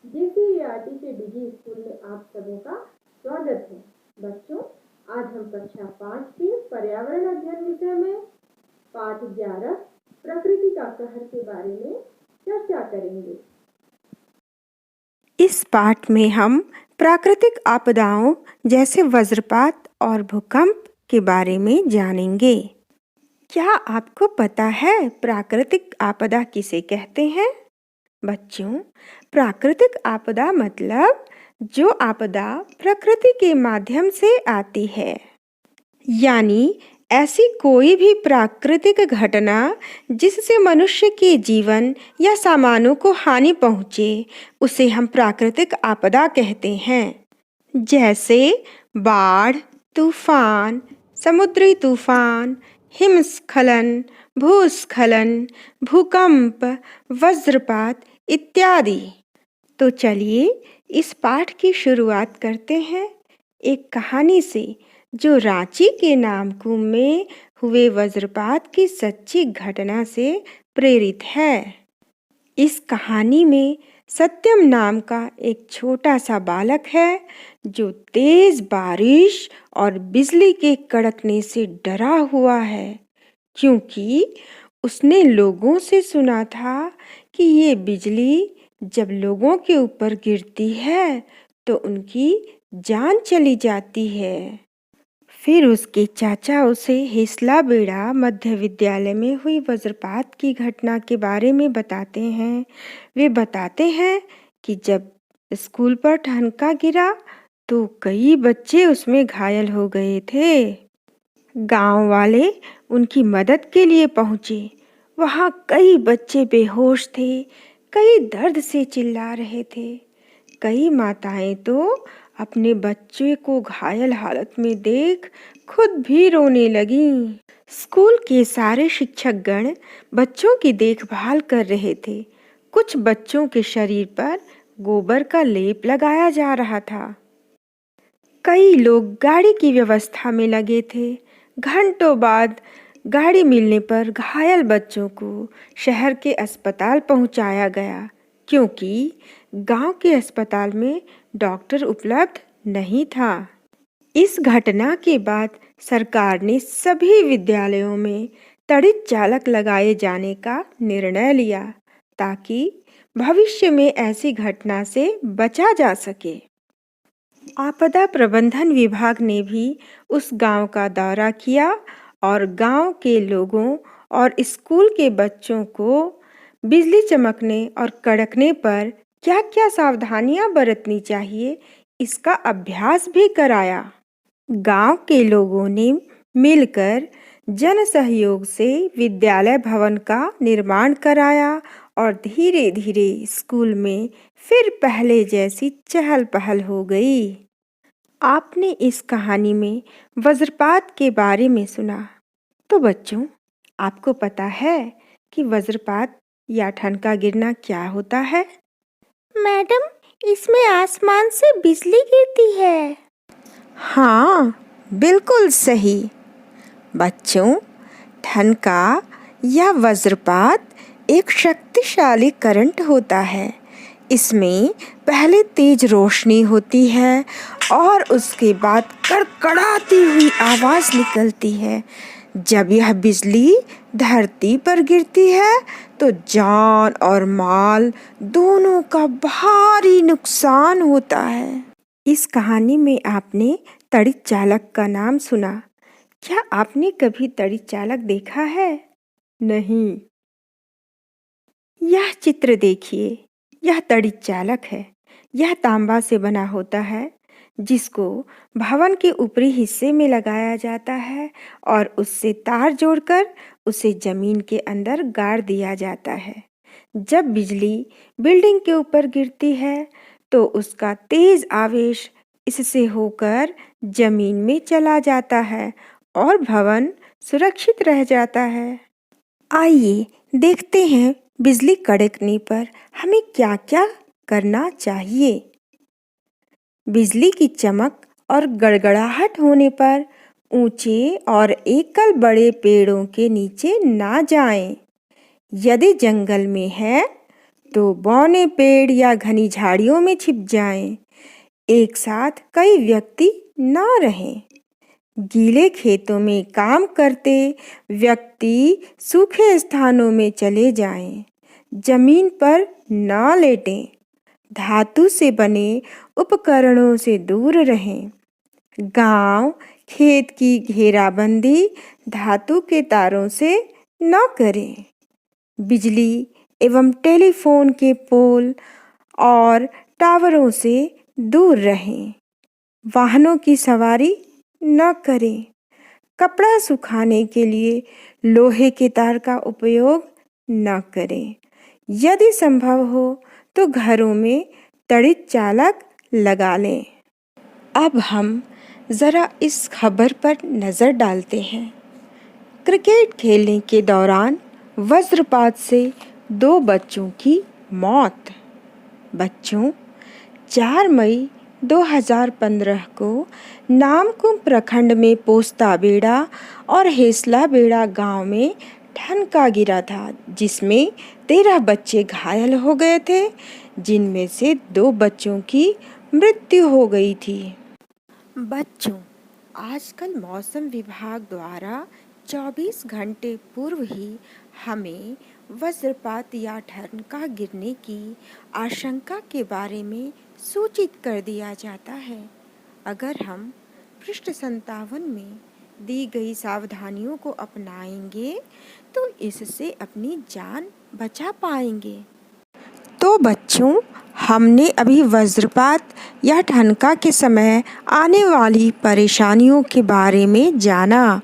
JCERT के डिजी school में आप सबों का स्वागत है। बच्चों, आज हम कक्षा 5 के पर्यावरण अध्ययन विषय में पाठ 11 प्रकृति का कहर के बारे में चर्चा करेंगे। इस पाठ में हम प्राकृतिक आपदाओं जैसे वज्रपात और भूकंप के बारे में जानेंगे। क्या आपको पता है प्राकृतिक आपदा किसे कहते हैं? बच्चों, प्राकृतिक आपदा मतलब जो आपदा प्रकृति के माध्यम से आती है, यानी ऐसी कोई भी प्राकृतिक घटना जिससे मनुष्य के जीवन या सामानों को हानि पहुँचे, उसे हम प्राकृतिक आपदा कहते हैं। जैसे बाढ़, तूफान, समुद्री तूफान, हिमस्खलन, भूस्खलन, भूकंप, वज्रपात इत्यादि। तो चलिए इस पाठ की शुरुआत करते हैं एक कहानी से जो रांची के नामकुम में हुए वज्रपात की सच्ची घटना से प्रेरित है। इस कहानी में सत्यम नाम का एक छोटा सा बालक है जो तेज बारिश और बिजली के कड़कने से डरा हुआ है, क्योंकि उसने लोगों से सुना था कि ये बिजली जब लोगों के ऊपर गिरती है तो उनकी जान चली जाती है। फिर उसके चाचा उसे हिसला बेड़ा मध्य विद्यालय में हुई वज्रपात की घटना के बारे में बताते हैं। वे बताते हैं कि जब स्कूल पर ठनका गिरा तो कई बच्चे उसमें घायल हो गए थे। गांव वाले उनकी मदद के लिए पहुंचे। वहां कई बच्चे बेहोश थे, कई दर्द से चिल्ला रहे थे। कई माताएं तो अपने बच्चे को घायल हालत में देख खुद भी रोने लगीं। स्कूल के सारे शिक्षकगण बच्चों की देखभाल कर रहे थे। कुछ बच्चों के शरीर पर गोबर का लेप लगाया जा रहा था। कई लोग गाड़ी की व्यवस्था में लगे थे। घंटों बाद गाड़ी मिलने पर घायल बच्चों को शहर के अस्पताल पहुंचाया गया, क्योंकि गांव के अस्पताल में डॉक्टर उपलब्ध नहीं था। इस घटना के बाद सरकार ने सभी विद्यालयों में त्वरित चालक लगाए जाने का निर्णय लिया, ताकि भविष्य में ऐसी घटना से बचा जा सके। आपदा प्रबंधन विभाग ने भी उस गांव का दौरा किया और गांव के लोगों और स्कूल के बच्चों को बिजली चमकने और कड़कने पर क्या-क्या सावधानियां बरतनी चाहिए, इसका अभ्यास भी कराया। गांव के लोगों ने मिलकर जन सहयोग से विद्यालय भवन का निर्माण कराया और धीरे धीरे स्कूल में फिर पहले जैसी चहल पहल हो गई। आपने इस कहानी में वज्रपात के बारे में सुना, तो बच्चों, आपको पता है कि वज्रपात या ठनका गिरना क्या होता है? मैडम, इसमें आसमान से बिजली गिरती है। हाँ, बिल्कुल सही। बच्चों, ठनका या वज्रपात एक शक्तिशाली करंट होता है। इसमें पहले तेज रोशनी होती है और उसके बाद कड़कड़ाती हुई आवाज़ निकलती है। जब यह बिजली धरती पर गिरती है तो जान और माल दोनों का भारी नुकसान होता है। इस कहानी में आपने त्वरित चालक का नाम सुना। क्या आपने कभी त्वरित चालक देखा है? नहीं। यह चित्र देखिए, यह त्वरित चालक है। यह तांबा से बना होता है, जिसको भवन के ऊपरी हिस्से में लगाया जाता है और उससे तार जोड़कर उसे जमीन के अंदर गाड़ दिया जाता है। जब बिजली बिल्डिंग के ऊपर गिरती है तो उसका तेज आवेश इससे होकर जमीन में चला जाता है और भवन सुरक्षित रह जाता है। आइए देखते हैं बिजली कड़कने पर हमें क्या-क्या करना चाहिए। बिजली की चमक और गड़गड़ाहट होने पर ऊंचे और एकल बड़े पेड़ों के नीचे ना जाएं। यदि जंगल में है तो बौने पेड़ या घनी झाड़ियों में छिप जाएं। एक साथ कई व्यक्ति न रहें। गीले खेतों में काम करते व्यक्ति सूखे स्थानों में चले जाएं। जमीन पर न लेटें। धातु से बने उपकरणों से दूर रहें। गांव, खेत की घेराबंदी धातु के तारों से न करें। बिजली एवं टेलीफोन के पोल और टावरों से दूर रहें। वाहनों की सवारी न करें। कपड़ा सुखाने के लिए लोहे के तार का उपयोग न करें। यदि संभव हो तो घरों में तड़ित चालक लगा लें। अब हम ज़रा इस खबर पर नज़र डालते हैं। क्रिकेट खेलने के दौरान वज्रपात से 2 बच्चों की मौत। बच्चों, 4 मई 2015 को नामकुम प्रखंड में पोस्ता बेड़ा और हेसला बेड़ा गांव में ठनका गिरा था, जिसमें 13 बच्चे घायल हो गए थे, जिनमें से 2 बच्चों की मृत्यु हो गई थी। बच्चों, आजकल मौसम विभाग द्वारा 24 घंटे पूर्व ही हमें वज्रपात या ठनका गिरने की आशंका के बारे में सूचित कर दिया जाता है। अगर हम पृष्ठ 57 में दी गई सावधानियों को अपनाएंगे तो इससे अपनी जान बचा पाएंगे। तो बच्चों, हमने अभी वज्रपात या ठनका के समय आने वाली परेशानियों के बारे में जाना।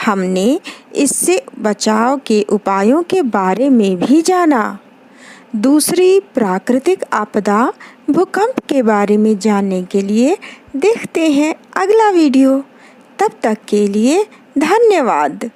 हमने इससे बचाव के उपायों के बारे में भी जाना। दूसरी प्राकृतिक आपदा भूकंप के बारे में जानने के लिए देखते हैं अगला वीडियो। तब तक के लिए धन्यवाद।